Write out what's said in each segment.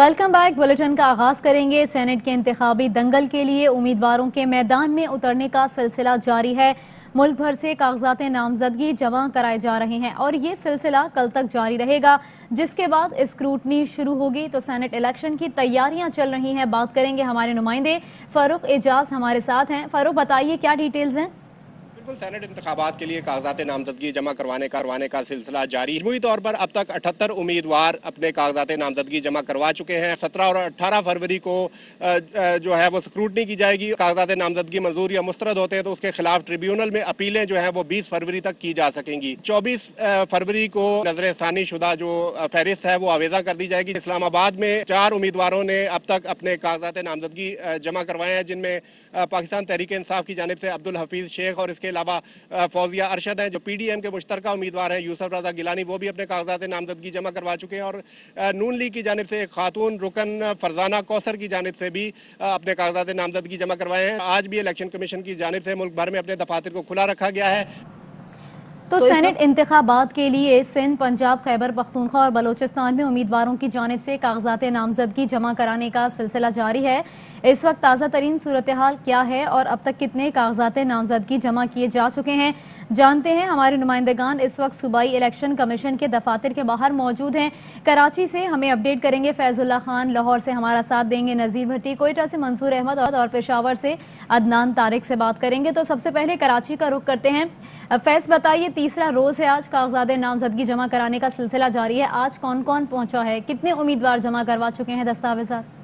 Welcome back. Bulletin का आगाज करेंगे। सेनेट के इंतखाबी दंगल के लिए उम्मीदवारों के मैदान में उतरने का सिलसिला जारी है। मुल्क भर से कागजात नामजदगी जमा कराए जा रहे हैं और ये सिलसिला कल तक जारी रहेगा, जिसके बाद स्क्रूटनी शुरू होगी। तो सेनेट इलेक्शन की तैयारियां चल रही हैं। बात करेंगे, हमारे नुमाइंदे फारूक एजाज हमारे साथ हैं। फारूक, बताइए क्या डिटेल्स हैं? बिल्कुल, सेनेट इंतखाबात के लिए कागजात नामजदगी जमा करवाने का सिलसिला जारी है। मुई तौर पर अब तक 78 उम्मीदवार अपने कागजात नामजदगी जमा करवा चुके हैं। 17 और 18 फरवरी को जो है वो स्क्रूटनी की जाएगी। कागजात नामजदगी मंजूर या मुस्तरद होते हैं तो उसके खिलाफ ट्रिब्यूनल में अपीलें जो हैं वो 20 फरवरी तक की जा सकेंगी। 24 फरवरी को नजर सानी शुदा जो फहरिस्त है वो आवेजा कर दी जाएगी। इस्लामाबाद में 4 उम्मीदवारों ने अब तक अपने कागजात नामजदगी जमा करवाए हैं, जिनमें पाकिस्तान तहरीक इंसाफ की जानिब से अब्दुल हफीज शेख और इसके अलावा फौजिया अरशद हैं। जो पीडीएम के मुश्तरका उम्मीदवार हैं यूसुफ रजा गिलानी, वो भी अपने कागजात नामजदगी जमा करवा चुके हैं। और नून लीग की जानिब से एक खातून रुकन फरजाना कौसर की जानिब से भी अपने कागजात नामजदगी जमा करवाए हैं। आज भी इलेक्शन कमीशन की जानिब से मुल्क भर में अपने दफातर को खुला रखा गया है। तो सेनेट इंतखाबात के लिए सिंध, पंजाब, खैबर पख्तूनख्वा और बलोचिस्तान में उम्मीदवारों की जानिब से कागजात नामजदगी जमा कराने का सिलसिला जारी है। इस वक्त ताज़ा तरीन सूरत हाल क्या है और अब तक कितने कागजात नामजदगी जमा किए जा चुके हैं, जानते हैं। हमारे नुमाइंदगान इस वक्त सूबाई इलेक्शन कमीशन के दफातर के बाहर मौजूद हैं। कराची से हमें अपडेट करेंगे फैजुल्ला खान, लाहौर से हमारा साथ देंगे नज़ीर भट्टी, कोयटा से मंसूर अहमद और पेशावर से अदनान तारिक से बात करेंगे। तो सबसे पहले कराची का रुख करते हैं। फैज, बताइए, तीसरा रोज है आज, कागजात नामजदगी जमा कराने का सिलसिला जारी है। आज कौन कौन पहुंचा है, कितने उम्मीदवार जमा करवा चुके हैं दस्तावेज़ात?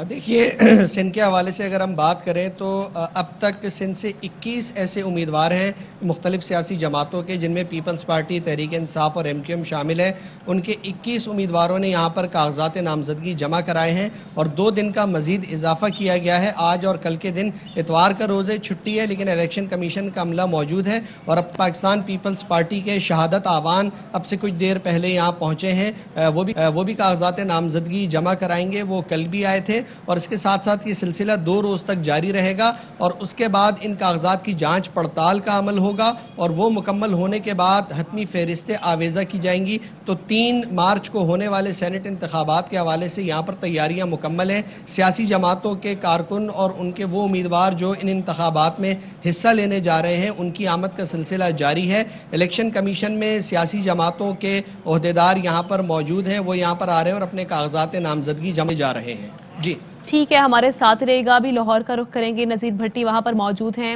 देखिए, सिंध के हवाले से अगर हम बात करें तो अब तक सिंध से 21 ऐसे उम्मीदवार हैं मुख्तलिफ सियासी जमातों के, जिनमें पीपल्स पार्टी, तहरीक इंसाफ और MQM शामिल है। उनके 21 उम्मीदवारों ने यहाँ पर कागजात नामजदगी जमा कराए हैं और 2 दिन का मज़ीद इजाफा किया गया है। आज और कल के दिन, इतवार का रोज़ छुट्टी है, लेकिन इलेक्शन कमीशन का अमला मौजूद है। और अब पाकिस्तान पीपल्स पार्टी के शहादत आवान अब से कुछ देर पहले यहाँ पहुँचे हैं। वो भी कागजात नामजदगी जमा कराएंगे। वो कल भी आए थे और इसके साथ साथ ये सिलसिला 2 रोज़ तक जारी रहेगा और उसके बाद इन कागजात की जांच पड़ताल का अमल होगा और वो मुकम्मल होने के बाद हतमी फहरिस्तें आवेज़ा की जाएंगी। तो 3 मार्च को होने वाले सेनेट इंतखाबात के हवाले से यहाँ पर तैयारियाँ मुकम्मल हैं। सियासी जमातों के कारकुन और उनके वो उम्मीदवार जो इन इंतखाबात में हिस्सा लेने जा रहे हैं, उनकी आमद का सिलसिला जारी है। इलेक्शन कमीशन में सियासी जमातों के ओहदेदार यहाँ पर मौजूद हैं, वो यहाँ पर आ रहे हैं और अपने कागजात नामजदगी जमा जा रहे हैं। जी ठीक है, हमारे साथ रहेगा। अभी लाहौर का रुख करेंगे, नज़ीर भट्टी वहाँ पर मौजूद हैं,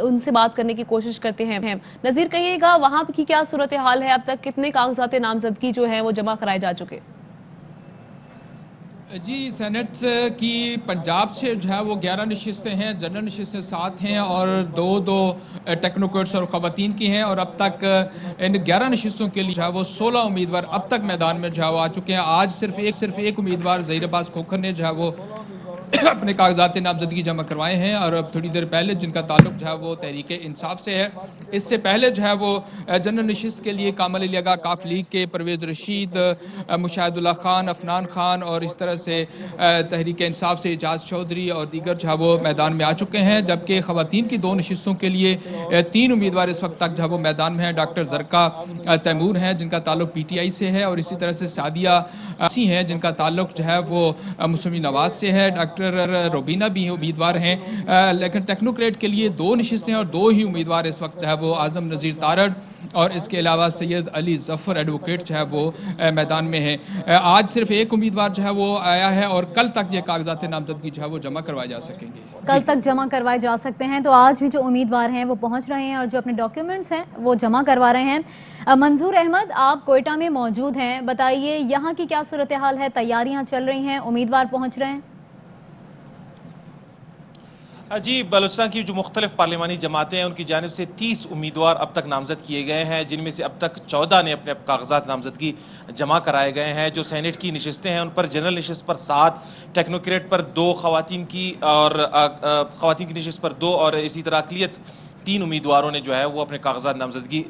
उनसे बात करने की कोशिश करते हैं। नज़ीर, कहिएगा वहाँ की क्या सूरत हाल है? अब तक कितने कागजात नामजदगी जो है वो जमा कराए जा चुके? जी, सेनेट की पंजाब से जो है वो 11 नशिस्तें हैं, जनरल नशिस्तें 7 हैं और 2 टेक्नोक्रेट्स और ख़वातीन की हैं। और अब तक इन 11 नशिस्तों के लिए जो है वो 16 उम्मीदवार अब तक मैदान में जो है वो आ चुके हैं। आज सिर्फ एक उम्मीदवार ज़हीर अब्बास खोखर ने जो है वो अपने कागजात नामजदगी जमा करवाए हैं और अब थोड़ी देर पहले जिनका ताल्लुक जो है वो तहरीक इंसाफ से है। इससे पहले जो है वो जनरल नशिस्त के लिए कामल लियागा काफ लीग के परवेज़ रशीद, मुशाहिदुल्लाह खान, अफनान खान और इस तरह से तहरीक इंसाफ से एजाज चौधरी और दीगर जो है वो मैदान में आ चुके हैं। जबकि ख़वातीन की 2 नशिस्तों के लिए 3 उम्मीदवार इस वक्त तक जो है वो मैदान में हैं। डॉक्टर ज़रका तैमूर हैं जिनका ताल्लुक PTI से है और इसी तरह से सादिया हैं जिनका ताल्लुक जो है वो मुस्लिम नवाज से है। डॉक्टर रोबीना भी उम्मीदवार हैं, लेकिन टेक्नोक्रेट के लिए 2 नशिस्तें और 2 ही उम्मीदवार इस वक्त है वो आज़म नज़ीर तारड़ और इसके अलावा सैयद अली ज़फ़र एडवोकेट जो है वो मैदान में है। आज सिर्फ एक उम्मीदवार जो है वो आया है और कल तक ये कागजात नामजदगी जो है वो जमा करवाए जा सकेंगे। कल तक जमा करवाए जा सकते हैं। तो आज भी जो उम्मीदवार हैं वो पहुंच रहे हैं और जो अपने डॉक्यूमेंट्स हैं वो जमा करवा रहे हैं। मंसूर अहमद, आप कोयटा में मौजूद हैं, बताइए यहाँ की क्या सूरत हाल है? तैयारियाँ चल रही हैं, उम्मीदवार पहुँच रहे हैं? जी, बलूचिस्तान की जो मुख्तलिफ पार्लिमानी जमातें हैं उनकी जानिब से 30 उम्मीदवार अब तक नामजद किए गए हैं, जिनमें से अब तक 14 ने अपने कागजात नामजदगी जमा कराए गए हैं। जो सेनेट की नशिस्तें हैं उन पर जनरल नशिस्त पर 7, टेक्नोक्रेट पर 2, ख़वातीन की नशिस्त पर 2 और इसी तरह अक़लियत 3 उम्मीदवारों ने जो है वो अपने कागजात नामजदगी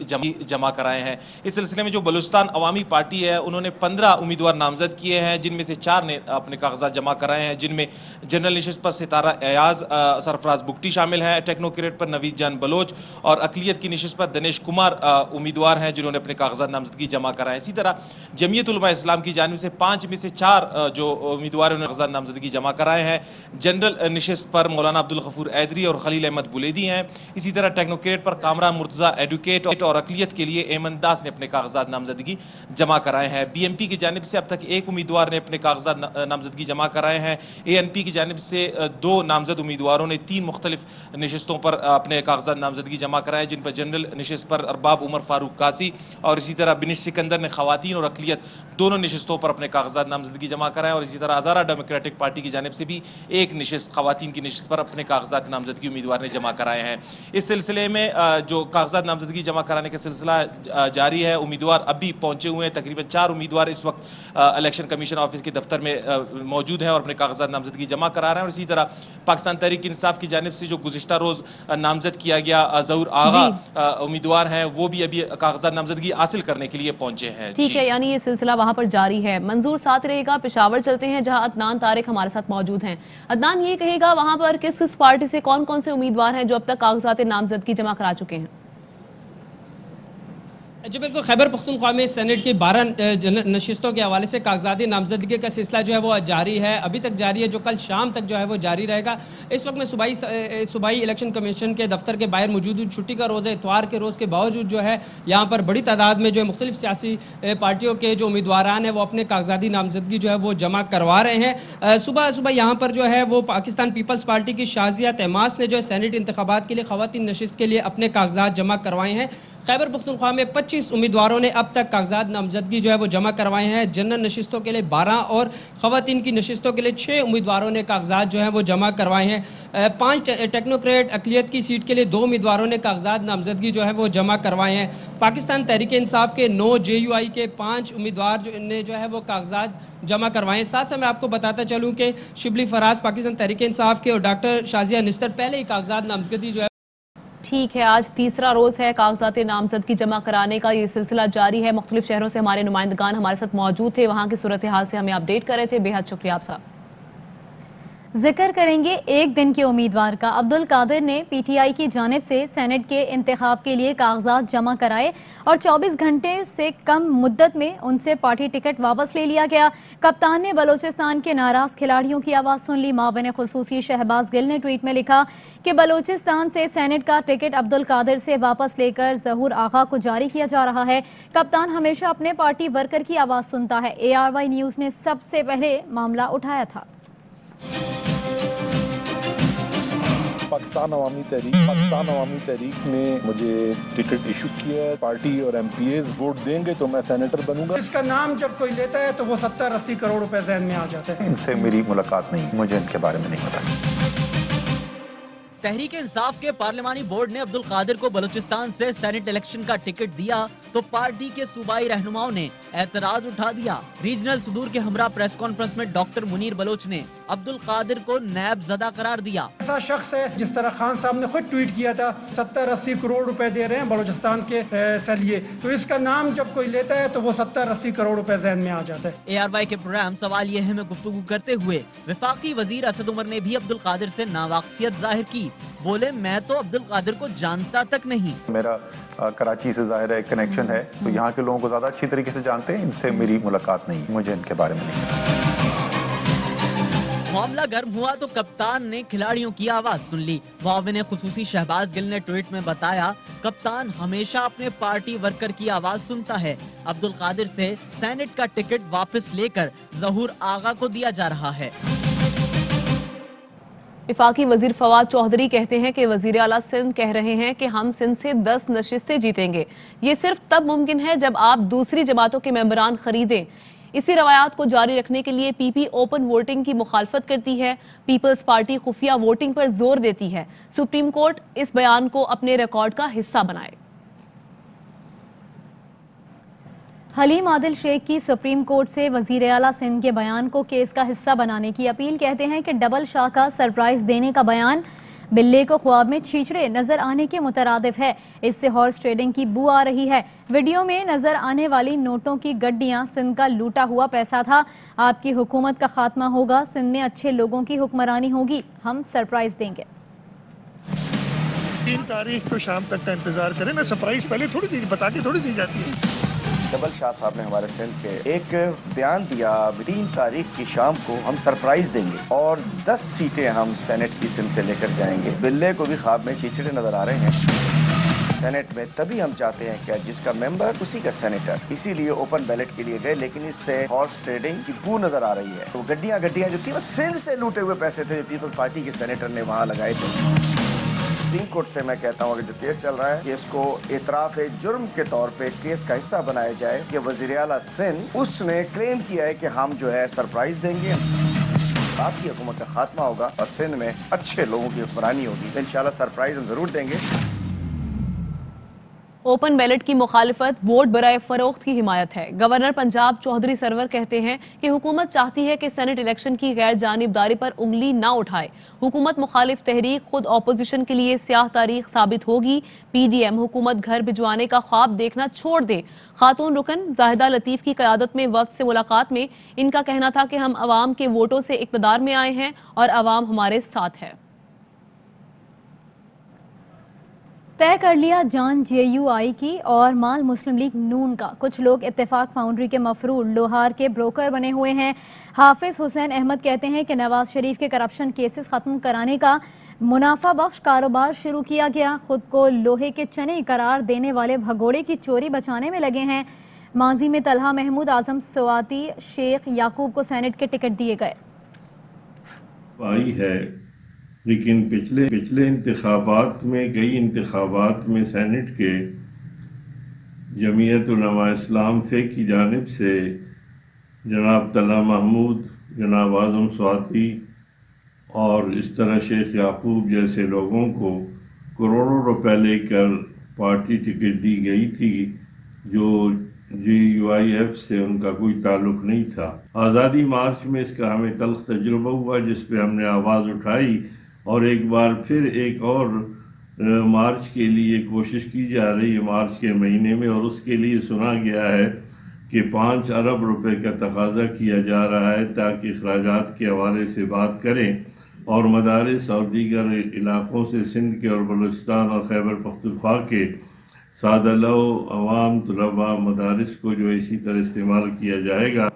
जमा कराए हैं। इस सिलसिले में जो बलूचिस्तान अवामी पार्टी है उन्होंने 15 उम्मीदवार नामजद किए हैं, जिनमें से 4 ने अपने कागजात जमा कराए हैं, जिनमें जनरल नशिस्त पर सितारा एयाज सरफराज बुगटी शामिल हैं, टेक्नोक्रेट पर नवीद जान बलोच और अकलियत की नशिस्त पर दिनेश कुमार उम्मीदवार हैं जिन्होंने अपने कागजात नामजदगी जमा कराए। इसी तरह जमीयत उलमा इस्लाम की जानिब से 5 में से 4 जो उम्मीदवार उन्होंने कागजात नामजदगी जमा कराए हैं। जनरल नशिस्त पर मौलाना अब्दुल गफूर ऐदरी और खलील अहमद बुलेदी हैं। इसी तरह टेक्नोक्रेट पर कामरान मुर्तज़ा एडवोकेट और अकलियत के लिए एमन दास ने अपने कागजात नामजदगी जमा कराए हैं। बीएमपी की जानिब से अब तक 1 उम्मीदवार ने अपने कागजात नामजदगी जमा कराए हैं। एएनपी की जानिब से 2 नामजद उम्मीदवारों ने 3 मुख्तलिफ नशिस्तों पर अपने कागजात नामजदगी जमा कराए, जिन पर जनरल नशिस्त पर अरबाब उमर फारूक कासी और इसी तरह बिनिश सिकंदर ने खवातीन और अकलियत दोनों नशिस्तों पर अपने कागजात नामजदगी जमा कराए। और इसी तरह हज़ारा डेमोक्रेटिक पार्टी की जानिब से भी 1 नशिस्त खवातीन की नशिस्त पर अपने कागजात नामजदगी उम्मीदवार ने जमा कराए हैं। इस सिलसिले में जो कागजात नामजदगी जमा कराने का सिलसिला जारी है, उम्मीदवार अभी पहुंचे हुए हैं। तकरीबन 4 उम्मीदवार इस वक्त इलेक्शन कमीशन ऑफिस के दफ्तर में मौजूद हैं और अपने कागजात नामजदगी जमा करा रहे हैं। और इसी तरह पाकिस्तान तहरीक इंसाफ की जानिब से जो गुज़िश्ता रोज़ नामजद किया गया ज़हूर आगा उम्मीदवार हैं, वो भी अभी कागजात नामजदगी हासिल करने के लिए पहुंचे हैं। ठीक है, यानी ये सिलसिला वहां पर जारी है। मंजूर साथ रहेगा, पेशावर चलते हैं जहां अदनान तारिक हमारे साथ मौजूद हैं। अदनान, ये कहेगा वहां पर किस किस पार्टी से कौन कौन से उम्मीदवार हैं जो अब तक कागजात नामजदगी जमा करा चुके हैं? जी बिल्कुल, खैबर पख्तूनख्वा में सेनेट की 12 नशिस्तों के हवाले से कागजाती नामजदगी का सिलसिला जो है वो जारी है, अभी तक जारी है, जो कल शाम तक जो है वो जारी रहेगा। इस वक्त मैं सूबाई इलेक्शन कमीशन के दफ्तर के बाहर मौजूद हूँ। छुट्टी का रोज़ है, इतवार के रोज़ के बावजूद जो है यहाँ पर बड़ी तादाद में जो है मुख्तलिफ सियासी पार्टियों के जो उम्मीदवारान हैं वो अपने कागजाती नामजदगी जो है वो जमा करवा रहे हैं। सुबह सुबह यहाँ पर जो है वो पाकिस्तान पीपल्स पार्टी की शाजिया तहमास ने जो है सेनेट इंतखाबात के लिए खवातीन नशिस्त के लिए अपने कागजात जमा करवाए हैं। खैबर पख्तूनख्वा में 25 उम्मीदवारों ने अब तक कागजात नामजदगी जो है वो जमा करवाए हैं। जनरल नशिस्तों के लिए 12 और खवातीन की नशिस्तों के लिए 6 उम्मीदवारों ने कागजात जो है वो जमा करवाए हैं। 5 टेक्नोक्रेट अकलियत की सीट के लिए 2 उम्मीदवारों ने कागजात नामजदगी जो है वो जमा करवाए हैं। पाकिस्तान तहरीक इंसाफ के 9, JUI के 5 उम्मीदवार ने जो है वो कागजात जमा करवाए। साथ साथ मैं आपको बताता चलूँ कि शिबली फराज पाकिस्तान तहरीक इंसाफ के और डॉक्टर शाजिया निस्तर पहले ही कागजात नामजदगी जो है। ठीक है, आज तीसरा रोज़ है कागजात नामजदगी जमा कराने का, ये सिलसिला जारी है। मुख्तलिफ शहरों से हमारे नुमाइंदगान हमारे साथ मौजूद थे, वहाँ की सूरत हाल से हमें अपडेट कर रहे थे। बेहद शुक्रिया आप साहब। जिक्र करेंगे एक दिन के उम्मीदवार का। अब्दुल कादिर ने PTI की जानिब से सेनेट के इंतखाब के लिए कागजात जमा कराए और 24 घंटे से कम मुद्दत में उनसे पार्टी टिकट वापस ले लिया गया। कप्तान ने बलोचिस्तान के नाराज खिलाड़ियों की आवाज़ सुन ली। माविन खुसूसी शहबाज गिल ने ट्वीट में लिखा कि बलोचिस्तान से सेनेट का टिकट अब्दुल कादिर से वापस लेकर ज़हूर आगा को जारी किया जा रहा है। कप्तान हमेशा अपने पार्टी वर्कर की आवाज़ सुनता है। ARY न्यूज़ ने सबसे पहले मामला उठाया था। पाकिस्तान अवामी तहरीक ने मुझे टिकट इशू किया है। पार्टी और MPAs वोट देंगे तो मैं सेनेटर बनूंगा। इसका नाम जब कोई लेता है तो वो 70-80 करोड़ रुपए ज़हन में आ जाते हैं। इनसे मेरी मुलाकात नहीं, मुझे इनके बारे में नहीं पता। तहरीक इंसाफ के पार्लिमानी बोर्ड ने अब्दुल कादिर को बलूचिस्तान से सेनेट इलेक्शन का टिकट दिया तो पार्टी के सूबाई रहनुमाओं ने एतराज उठा दिया। रीजनल सुदूर के हमरा प्रेस कॉन्फ्रेंस में डॉक्टर मुनीर बलोच ने अब्दुल कादिर को नैब ज़दा करार दिया। ऐसा शख्स है जिस तरह खान साहब ने खुद ट्वीट किया था 70-80 करोड़ रुपए दे रहे हैं बलूचिस्तान के लिए, तो इसका नाम जब कोई लेता है तो वो 70-80 करोड़ रुपए ज़हन में आ जाता है। ARY के प्रोग्राम सवाल ये है में गुफ्तगू करते हुए वफाकी वजीर असद उमर ने भी अब्दुल कादिर से नावाकिफियत जाहिर की। बोले, मैं तो अब्दुल कादिर को जानता तक नहीं। मेरा कराची से जाहिर है कनेक्शन है, तो यहाँ के लोगों को ज्यादा अच्छी तरीके से जानते हैं। इनसे मेरी मुलाकात नहीं, मुझे इनके बारे में नहीं पता। मामला गर्म हुआ तो कप्तान ने खिलाड़ियों की आवाज सुन ली। मुआविन खुसूसी शहबाज गिल ने ट्वीट में बताया, कप्तान हमेशा अपने पार्टी वर्कर की आवाज सुनता है। अब्दुल कादिर से सेनेट का टिकट वापस लेकर ज़हूर आगा को दिया जा रहा है। वफाकी वजीर फवाद चौधरी कहते हैं कि वजीर आला सिंध कह रहे हैं कि हम सिंध से 10 नशिस्तें जीतेंगे। ये सिर्फ तब मुमकिन है जब आप दूसरी जमातों के मेंबरान खरीदें। इसी रवायात को जारी रखने के लिए PP ओपन वोटिंग की मुखालफत करती है। पीपल्स पार्टी खुफिया वोटिंग पर जोर देती है। सुप्रीम कोर्ट इस बयान को अपने रिकॉर्ड का हिस्सा बनाए। हलीम आदिल शेख की सुप्रीम कोर्ट से वजीर आला सिंध के बयान को केस का हिस्सा बनाने की अपील। कहते हैं कि डबल शाह का सरप्राइज देने का बयान بلے کو خواب میں چھیچڑے نظر آنے کے مترادف ہے. اس سے ہارس ٹریڈنگ کی بو آ رہی ہے. ویڈیو میں نظر آنے والی نوٹوں کی گڈیاں سندھ کا لوٹا ہوا پیسہ تھا. آپ کی حکومت کا خاتمہ ہوگا, سندھ میں اچھے لوگوں کی حکمرانی ہوگی, ہم سرپرائز دیں گے. 3 تاریخ کو شام تک کا انتظار کریں نا, سرپرائز پہلے تھوڑی بتا کے تھوڑی دی جاتی ہے. ڈبل شاہ صاحب نے ہمارے سندھ کے ایک بیان دیا, 3 تاریخ کی شام کو ہم سرپرائز دیں گے اور 10 سیٹیں ہم سینٹ کی سندھ سے لے کر جائیں گے. بلے کو بھی خواب میں چیچڑے نظر آ رہے ہیں. سینٹ میں تبھی ہم چاہتے ہیں کہ جس کا ممبر اسی کا سینیٹر, اسی لیے اوپن بیلٹ کے لیے گئے, لیکن اس سے ہارس ٹریڈنگ کی بو نظر آ رہی ہے. تو گڈیاں جو تھی وہ سندھ سے لوٹے ہوئے پیسے تھے, پیپل پارٹی کے سینیٹر نے وہاں لگائے تھے. سپریم کورٹ سے میں کہتا ہوں کہ جو کیس چل رہا ہے کہ اس کو اعتراف جرم کے طور پہ کیس کا حصہ بنایا جائے کہ وزیر اعلیٰ سندھ اس نے کلیم کیا ہے کہ ہم جو ہے سرپرائز دیں گے, آپ کی حکومت کا خاتمہ ہوگا اور سندھ میں اچھے لوگوں کی حکمرانی ہوگی. انشاءاللہ سرپرائز ہم ضرور دیں گے. اوپن بیلٹ کی مخالفت ووٹ برائے فروخت کی حمایت ہے. گورنر پنجاب چودھری سرور کہتے ہیں کہ حکومت چاہتی ہے کہ سینٹ الیکشن کی غیر جانبداری پر انگلی نہ اٹھائے. حکومت مخالف تحریک خود اپوزیشن کے لیے سیاہ تاریخ ثابت ہوگی. پی ڈی ایم حکومت گھر بھجوانے کا خواب دیکھنا چھوڑ دے. خاتون رکن زاہدہ لطیف کی قیادت میں وفد سے ملاقات میں ان کا کہنا تھا کہ ہم عوام کے ووٹوں سے اقتدار میں آئے ہیں اور عوام ہمارے ساتھ ہے. طے کر لیا جان جے یو آئی کی اور مال مسلم لیگ نون کا. کچھ لوگ اتفاق فاؤنڈری کے مفرور لوہار کے بروکر بنے ہوئے ہیں. حافظ حسین احمد کہتے ہیں کہ نواز شریف کے کرپشن کیسز ختم کرانے کا منافع بخش کاروبار شروع کیا گیا. خود کو لوہے کے چنے قرار دینے والے بھگوڑے کی چوری بچانے میں لگے ہیں. ماضی میں طلحہ محمود, اعظم سواتی, شیخ یعقوب کو سینٹ کے ٹکٹ دیے گئے. لیکن پچھلے انتخابات میں کئی انتخابات میں سینٹ کے جمعیت علماء اسلام فے کی جانب سے جناب طلحہ محمود, جناب اعظم سواتی اور اس طرح شیخ یعقوب جیسے لوگوں کو کروڑوں روپے لے کر پارٹی ٹکٹ دی گئی تھی, جو جے یو آئی ایف سے ان کا کوئی تعلق نہیں تھا. آزادی مارچ میں اس کا ہمیں تلخ تجربہ ہوا, جس پہ ہم نے آواز اٹھائی اور ایک بار پھر ایک اور مارچ کے لیے کوشش کی جا رہی ہے مارچ کے مہینے میں, اور اس کے لیے سنا گیا ہے کہ 5 ارب روپے کا تقاضا کیا جا رہا ہے تاکہ اخراجات کے حوالے سے بات کریں اور مدارس اور دیگر علاقوں سے سندھ کے اور بلوچستان اور خیبر پختونخوا کے سادہ لو عوام طلباء مدارس کو جو اسی طرح استعمال کیا جائے گا.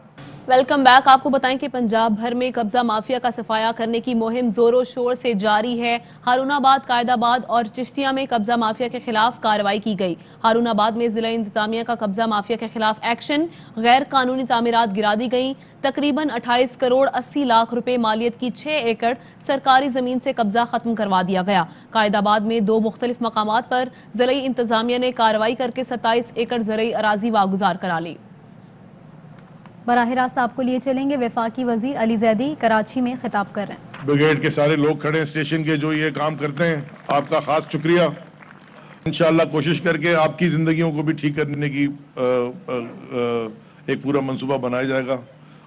Welcome back. آپ کو بتائیں کہ پنجاب بھر میں قبضہ مافیا کا صفایا کرنے کی مہم زور و شور سے جاری ہے. ہارون آباد, قائد آباد اور چشتیہ میں قبضہ مافیا کے خلاف کارروائی کی گئی. ہارون آباد میں ضلع انتظامیہ کا قبضہ مافیا کے خلاف ایکشن, غیر قانونی تعمیرات گرا دی گئیں. تقریباً 28 کروڑ 80 لاکھ روپے مالیت کی 6 ایکڑ سرکاری زمین سے قبضہ ختم کروا دیا گیا. قائد آباد میں 2 مختلف مقامات پر ضلعی انتظامیہ نے کارروائی کر کے 27 ایکڑ زرعی اراضی واگزار کرا لی. براہ راست آپ کو لیے چلیں گے. وفاقی وزیر علی زیدی کراچی میں خطاب کر رہے ہیں. بریگیڈ کے سارے لوگ کھڑے ہیں اسٹیشن کے جو یہ کام کرتے ہیں, آپ کا خاص شکریہ. انشاءاللہ کوشش کر کے آپ کی زندگیوں کو بھی ٹھیک کرنے کی ایک پورا منصوبہ بنایا جائے گا.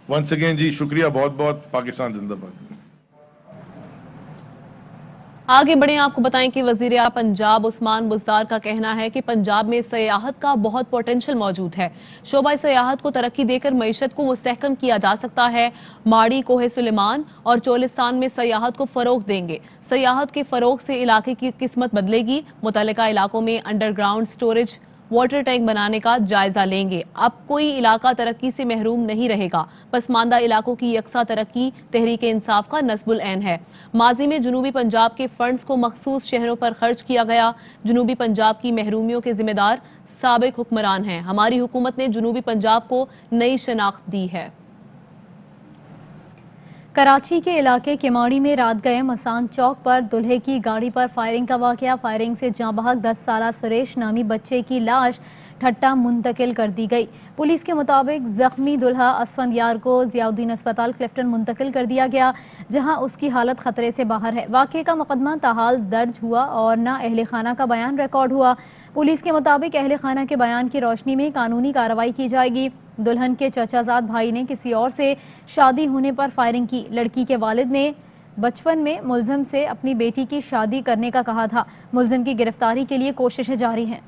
ونس اگین جی شکریہ بہت بہت. پاکستان زندہ باد. آگے بڑھیں. آپ کو بتائیں کہ وزیر اعلیٰ پنجاب عثمان بزدار کا کہنا ہے کہ پنجاب میں سیاحت کا بہت پوٹینشل موجود ہے. شعبہ سیاحت کو ترقی دے کر معیشت کو مستحکم کیا جا سکتا ہے. ماڑی, کوہ سلیمان اور چولستان میں سیاحت کو فروغ دیں گے. سیاحت کے فروغ سے علاقے کی قسمت بدلے گی. متعلقہ علاقوں میں under ground storage, water tank بنانے کا جائزہ لیں گے. اب کوئی علاقہ ترقی سے محروم نہیں رہے گا. پسماندہ علاقوں کی یکساں ترقی تحریک انصاف کا نصب العین ہے. ماضی میں جنوبی پنجاب کے فنڈز کو مخصوص شہروں پر خرچ کیا گیا. جنوبی پنجاب کی محرومیوں کے ذمہ دار سابق حکمران ہیں. ہماری حکومت نے جنوبی پنجاب کو نئی شناخت دی ہے. کراچی کے علاقے کماڑی میں رات گئے مسان چوک پر دلہے کی گاڑی پر فائرنگ کا واقعہ. فائرنگ سے جاں بحق 10 سالہ سریش نامی بچے کی لاش ٹھٹا منتقل کر دی گئی. پولیس کے مطابق زخمی دلہا اسفندیار کو ضیاء الدین اسپتال کلفٹن منتقل کر دیا گیا, جہاں اس کی حالت خطرے سے باہر ہے. واقعے کا مقدمہ تاحال درج ہوا اور نہ اہل خانہ کا بیان ریکارڈ ہوا. پولیس کے مطابق اہل خانہ کے بیان کی روشنی میں قانونی کارروائی کی جائے گی. دلہن کے چچا زاد بھائی نے کسی اور سے شادی ہونے پر فائرنگ کی. لڑکی کے والد نے बचपन में मुलजिम से अपनी बेटी की शादी करने का कहा था। मुलजिम की गिरफ्तारी के लिए कोशिशें जारी हैं।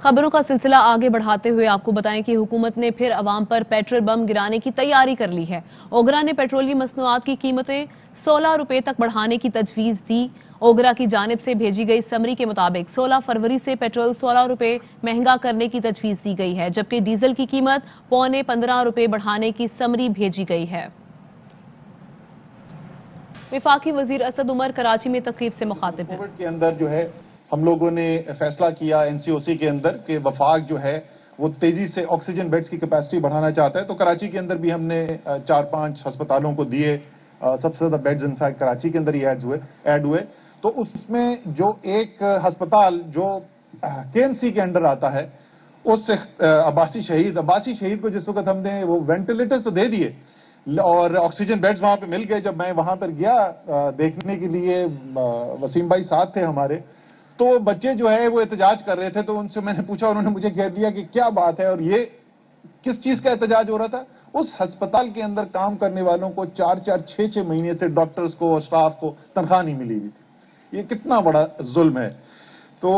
खबरों का सिलसिला आगे बढ़ाते हुए आपको बताएं कि हुकूमत ने फिर अवाम पर पेट्रोल बम गिराने की तैयारी कर ली है। ओगरा ने पेट्रोलियम मसनूआत की कीमतें 16 रुपए तक बढ़ाने की तजवीज़ दी। ओगरा की जानिब से भेजी गई समरी के मुताबिक 16 फरवरी से पेट्रोल 16 रुपए महंगा करने की तजवीज़ दी गई है, जबकि डीजल की कीमत पौने 15 रुपए बढ़ाने की समरी भेजी गई है। वफाकी वजीर असद उमर कराची में तकरीब से मुखातिब हैं। कोविड के अंदर जो है हम लोगों ने फैसला किया एनसीओसी के अंदर कि वफाक जो है वो तेजी से ऑक्सीजन बेड्स की कैपेसिटी बढ़ाना चाहता है। तो कराची के अंदर भी हमने 4-5 अस्पतालों को दिए, सबसे ज्यादा बेड्स इनफैक्ट कराची के अंदर ही ऐड हुए। तो उसमें जो एक अस्पताल जो केएमसी के अंडर आता है उस अब्बासी शहीद को जिस वक्त हमने वो वेंटिलेटर्स तो दे दिए और ऑक्सीजन बेड्स वहां पे मिल गए। जब मैं वहां पर गया देखने के लिए, वसीम भाई साथ थे हमारे, तो बच्चे जो है वो एहतजाज कर रहे थे। तो उनसे मैंने पूछा, उन्होंने मुझे कह दिया कि क्या बात है और ये किस चीज का एहतजाज हो रहा था। उस अस्पताल के अंदर काम करने वालों को 4-4, 6-6 महीने से डॉक्टर्स को और स्टाफ को तनख्वाह नहीं मिली हुई थी। ये कितना बड़ा जुल्म है। तो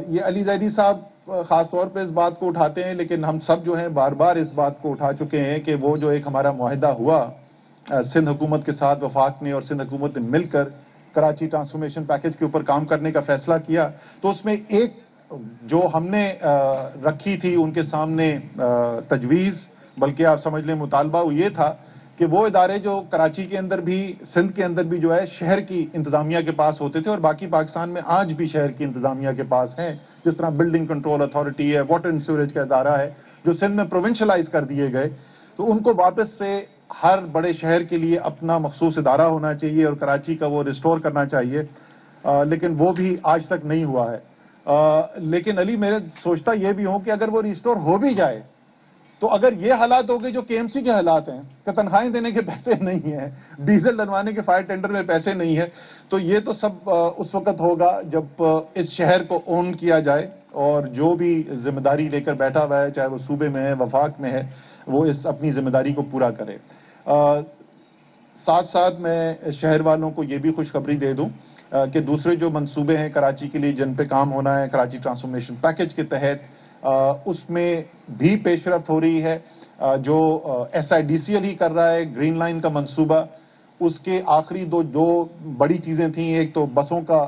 ये अली जैदी साहब खास तौर पे इस बात को उठाते हैं, लेकिन हम सब जो हैं बार बार इस बात को उठा चुके हैं कि वो जो एक हमारा मुआहिदा हुआ सिंध हुकूमत के साथ, वफाक ने और सिंध हुकूमत ने मिलकर कराची ट्रांसफॉर्मेशन पैकेज के ऊपर काम करने का फैसला किया, तो उसमें एक जो हमने रखी थी उनके सामने तजवीज़, बल्कि आप समझ लें मुतालबा, वो ये था कि वो इदारे जो कराची के अंदर भी, सिंध के अंदर भी जो है शहर की इंतजामिया के पास होते थे और बाकी पाकिस्तान में आज भी शहर की इंतजामिया के पास हैं, जिस तरह बिल्डिंग कंट्रोल अथॉरिटी है, वाटर एंड सीवरेज का इदारा है, जो सिंध में प्रोविंशलाइज कर दिए गए, तो उनको वापस से हर बड़े शहर के लिए अपना मखसूस इदारा होना चाहिए और कराची का वो रिस्टोर करना चाहिए। लेकिन वो भी आज तक नहीं हुआ है। लेकिन अली, मेरे सोचता ये भी हूं कि अगर वो रिस्टोर हो भी जाए तो अगर ये हालात हो गए जो केएमसी के हालात हैं कि तनख्वाहें देने के पैसे नहीं है, डीजल डलवाने के फायर टेंडर में पैसे नहीं है, तो ये तो सब उस वक्त होगा जब इस शहर को ओन किया जाए और जो भी जिम्मेदारी लेकर बैठा हुआ है, चाहे वो सूबे में है, वफाक में है, वो इस अपनी जिम्मेदारी को पूरा करे। साथ साथ मैं शहर वालों को ये भी खुशखबरी दे दूं कि दूसरे जो मंसूबे हैं कराची के लिए जिन पे काम होना है कराची ट्रांसफॉर्मेशन पैकेज के तहत, उसमें भी पेशरफ्त हो रही है। जो SIDCL ही कर रहा है ग्रीन लाइन का मंसूबा, उसके आखिरी दो बड़ी चीजें थी। एक तो बसों का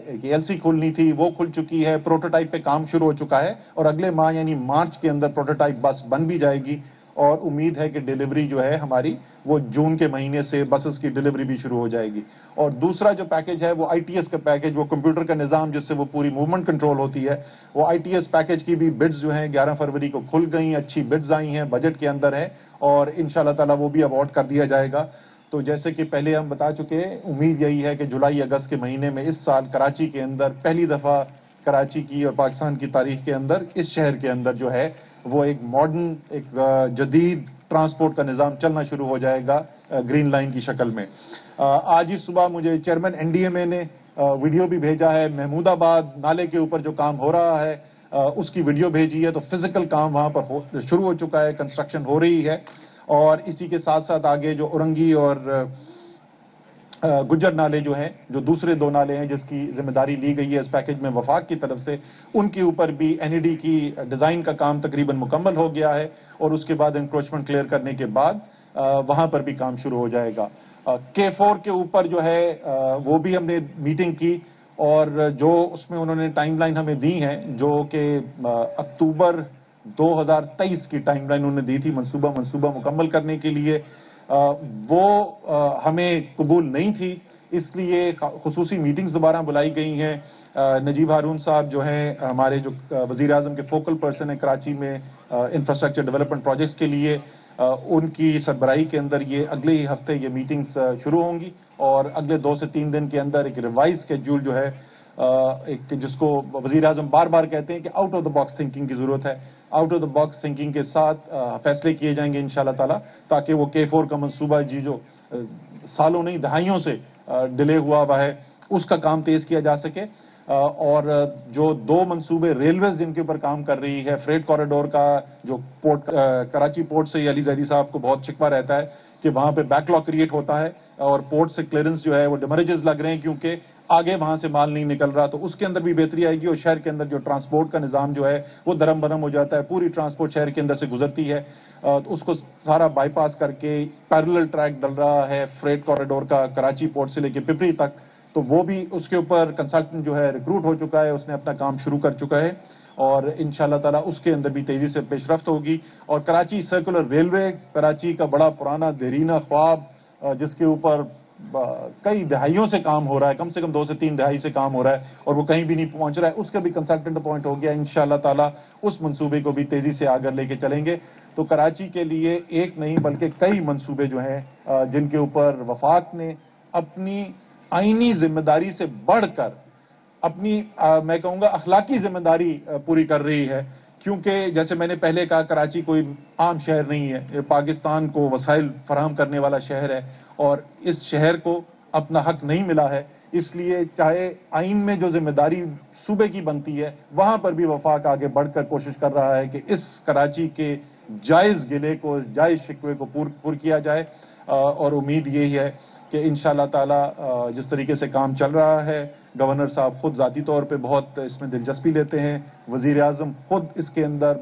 एक LC खुलनी थी, वो खुल चुकी है, प्रोटोटाइप पे काम शुरू हो चुका है और अगले माह यानी मार्च के अंदर प्रोटोटाइप बस बन भी जाएगी और उम्मीद है कि डिलीवरी जो है हमारी वो जून के महीने से बसेस की डिलीवरी भी शुरू हो जाएगी। और दूसरा जो पैकेज है वो ITS का पैकेज, वो कंप्यूटर का निज़ाम जिससे वो पूरी मूवमेंट कंट्रोल होती है, वो ITS पैकेज की भी बिड्स जो हैं 11 फरवरी को खुल गई, अच्छी बिड्स आई हैं, बजट के अंदर है और इंशाल्लाह ताला वो भी अवार्ड कर दिया जाएगा। तो जैसे कि पहले हम बता चुके हैं, उम्मीद यही है कि जुलाई अगस्त के महीने में इस साल कराची के अंदर पहली दफ़ा कराची की और पाकिस्तान की तारीख के अंदर इस शहर के अंदर जो है वो एक मॉडर्न, एक जदीद ट्रांसपोर्ट का निज़ाम चलना शुरू हो जाएगा ग्रीन लाइन की शक्ल में। आज ही सुबह मुझे चेयरमैन NDMA ने वीडियो भी भेजा है, महमूदाबाद नाले के ऊपर जो काम हो रहा है उसकी वीडियो भेजी है। तो फिजिकल काम वहाँ पर शुरू हो चुका है, कंस्ट्रक्शन हो रही है। और इसी के साथ साथ आगे जो औरंगी और गुज्जर नाले जो हैं, जो दूसरे 2 नाले हैं जिसकी जिम्मेदारी ली गई है इस पैकेज में वफाक की तरफ से, उनके ऊपर भी NED की डिज़ाइन का काम तकरीबन मुकम्मल हो गया है और उसके बाद इंक्रोचमेंट क्लियर करने के बाद वहाँ पर भी काम शुरू हो जाएगा। K4 के ऊपर जो है वो भी हमने मीटिंग की और जो उसमें उन्होंने टाइमलाइन हमें दी है, जो कि अक्टूबर 2023 की टाइमलाइन उन्होंने दी थी मंसूबा मुकम्मल करने के लिए, वो हमें कबूल नहीं थी, इसलिए खुसूसी मीटिंग्स दोबारा बुलाई गई हैं। नजीब हारून साहब जो हैं हमारे जो वज़ीर आज़म के फोकल पर्सन है कराची में इंफ्रास्ट्रक्चर डेवलपमेंट प्रोजेक्ट्स के लिए, उनकी सरबराही के अंदर ये अगले ही हफ्ते ये मीटिंग्स शुरू होंगी और अगले 2 से 3 दिन के अंदर एक रिवाइज शेड्यूल जो है, एक जिसको वज़ीर आज़म बार बार कहते हैं कि out of the box thinking की ज़रूरत है, out of the box thinking के साथ फैसले किए जाएंगे इंशाल्लाह ताला, ताकि वो K4 का मंसूबा जी जो सालों नहीं दहाइयों से डिले हुआ है उसका काम तेज़ किया जा सके। اور جو 2 منصوبے ریلویز جن کے اوپر کام کر رہی ہے، فریٹ کوریڈور کا جو پورٹ کراچی پورٹ سے علی زیدی صاحب کو بہت شکوہ رہتا ہے کہ وہاں پہ بیک لاگ کریٹ ہوتا ہے اور پورٹ سے کلیئرنس جو ہے وہ ڈیمریجز لگ رہے ہیں کیونکہ آگے وہاں سے مال نہیں نکل رہا، تو اس کے اندر بھی بہتری آئے گی اور شہر کے اندر جو ٹرانسپورٹ کا نظام جو ہے وہ درم برم ہو جاتا ہے. پوری ٹرانسپورٹ شہر کے اندر سے گزرتی ہے، اس کو سارا بائی پاس کر کے پیرلل ٹریک ڈل رہا ہے فریٹ کوریڈور کا کراچی پورٹ سے لے کے پپری تک، تو وہ بھی اس کے اوپر کنسلٹنٹ جو ہے ریکروٹ ہو چکا ہے، اس نے اپنا کام شروع کر چکا ہے اور انشاءاللہ تعالیٰ اس کے اندر بھی تیزی سے پیش رفت ہوگی. اور کراچی سرکولر ریلوے کراچی کا بڑا پرانا دیرینہ خواب جس کے اوپر کئی دہائیوں سے کام ہو رہا ہے، کم سے کم 2 سے 3 دہائی سے کام ہو رہا ہے اور وہ کہیں بھی نہیں پہنچ رہا ہے، اس کا بھی کنسلٹنٹ اپوائنٹ ہو گیا. انشاءاللہ تعالیٰ اس منصوبے کو بھی تیزی سے آگے لے کے چلیں گے. تو کراچی کے لیے ایک نہیں بلکہ کئی منصوبے جو ہیں جن کے اوپر وفاق نے اپنی آئینی ذمہ داری سے بڑھ کر اپنی میں کہوں گا اخلاقی ذمہ داری پوری کر رہی ہے، کیونکہ جیسے میں نے پہلے کہا کراچی کوئی عام شہر نہیں ہے، یہ پاکستان کو وسائل فراہم کرنے والا شہر ہے اور اس شہر کو اپنا حق نہیں ملا ہے. اس لیے چاہے آئین میں جو ذمہ داری صوبے کی بنتی ہے وہاں پر بھی وفاق آگے بڑھ کر کوشش کر رہا ہے کہ اس کراچی کے جائز گلے کو، اس جائز شکوے کو پور کیا جائے اور امید یہی ہے کہ انشاءاللہ تعالیٰ جس طریقے سے کام چل رہا ہے، گورنر صاحب خود ذاتی طور پہ بہت اس میں دلچسپی لیتے ہیں، وزیر اعظم خود اس کے اندر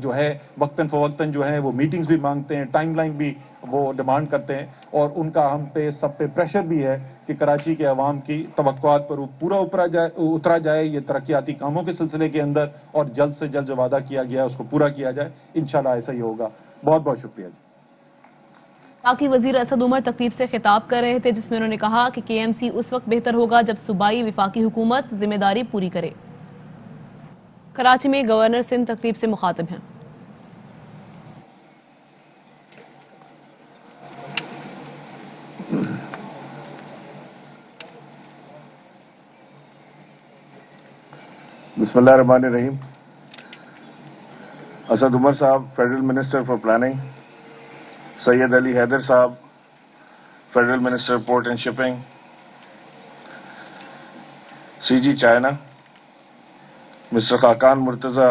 جو ہے وقتاً فوقتاً جو ہے وہ میٹنگز بھی مانگتے ہیں، ٹائم لائن بھی وہ ڈیمانڈ کرتے ہیں اور ان کا ہم پہ سب پہ پریشر بھی ہے کہ کراچی کے عوام کی توقعات پر پورا اترا جائے یہ ترقیاتی کاموں کے سلسلے کے اندر اور جلد سے جلد جو وعدہ کیا گیا ہے اس کو پورا کیا جائے. انشاءاللہ ایسا ہی ہوگا. بہت بہت شکریہ. باقی وزیر اسد عمر تقریب سے خطاب کر رہے تھے جس میں انہوں نے کہا کہ کے ایم سی اس وقت بہتر ہوگا جب صوبائی وفاقی حکومت ذمہ داری پوری کرے. کراچی میں گورنر سندھ تقریب سے مخاطب ہیں. بسم اللہ الرحمن الرحیم. اسد عمر صاحب federal minister for planning, Syed Ali Haider صاحب federal minister port and shipping, C G China, mister Khaqan Murtaza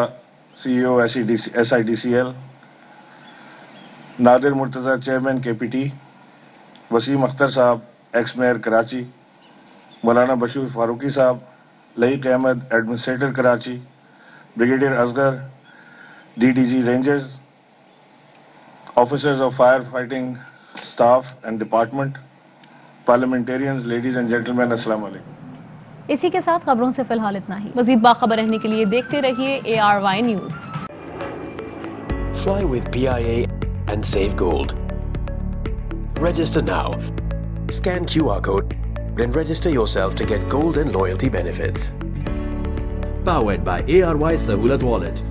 C E O S I D C L, Nadir Murtaza chairman K P T, Wasim Akhtar صاحب x mayor Karachi, Maulana Bashir Farooqui sahab, Laiq Ahmed administrator Karachi, brigadier Asghar D D G rangers, officers of fire fighting staff and department, parliamentarians, ladies and gentlemen, السلام علیکم. اسی کے ساتھ خبروں سے فی الحال اتنا ہی. مزید باخبر رہنے کے لیے دیکھتے رہیے ARY news. Fly with PIA and save gold. Register now. Scan QR code and register yourself to get gold and loyalty benefits. Powered by ARY Sahulat Wallet.